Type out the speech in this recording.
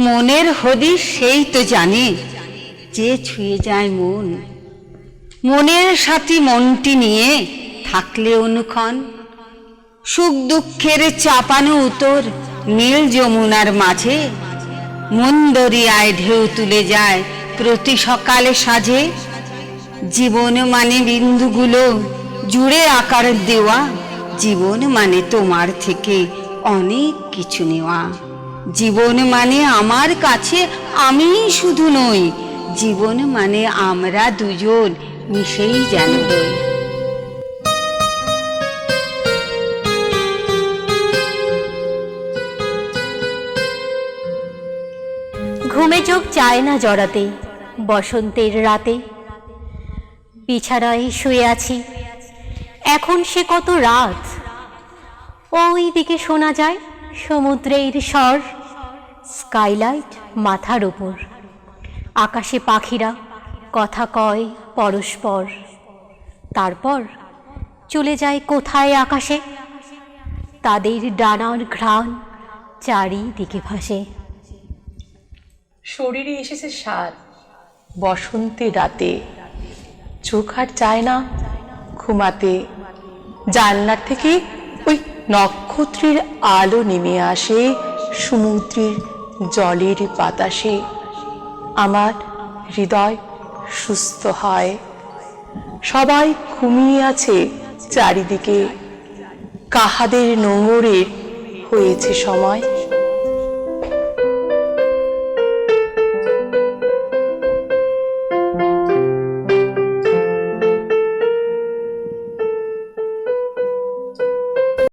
মনের হদিশ সেই তো জানে, যে ছুঁয়ে যায় মন। মনের সাথে মনটি নিয়ে থাকলে অনুক্ষণ, সুখ দুঃখের চাপানো উত্তর নীল যমুনার মাঝে, মন দরিয়ায় ঢেউ তুলে যায় প্রতি সকালে সাজে। জীবন মানে বিন্দুগুলো জুড়ে আকার দেওয়া, জীবন মানে তোমার থেকে অনেক কিছু নেওয়া। জীবন মানে আমার কাছে আমি শুধু নই, জীবন মানে আমরা দুজন মিশেই যেন রই। ঘুমে চোখ চায় না জড়াতে বসন্তের রাতে, বিছানায় শুয়ে আছি এখন সে কত রাত। ওই দিকে শোনা যায় সমুদ্রের স্বর, স্কাইলাইট মাথার ওপর, আকাশে পাখিরা কথা কয় পরস্পর। তারপর চলে যায় কোথায় আকাশে, তাদের ডানার ঘ্রাণ চারিদিকে ভাসে। শরীরে এসেছে স্বাদ বসন্তের রাতে, চোখ আর চায় না ঘুমাতে। জানলার থেকে ওই নক্ষত্রের আলো নেমে আসে সমুদ্রের জলের বাতাসে। আমার হৃদয় সুস্থ হয়। সবাই ঘুমিয়ে আছে চারিদিকে, কাহাদের নোঙরে হয়েছে সময়।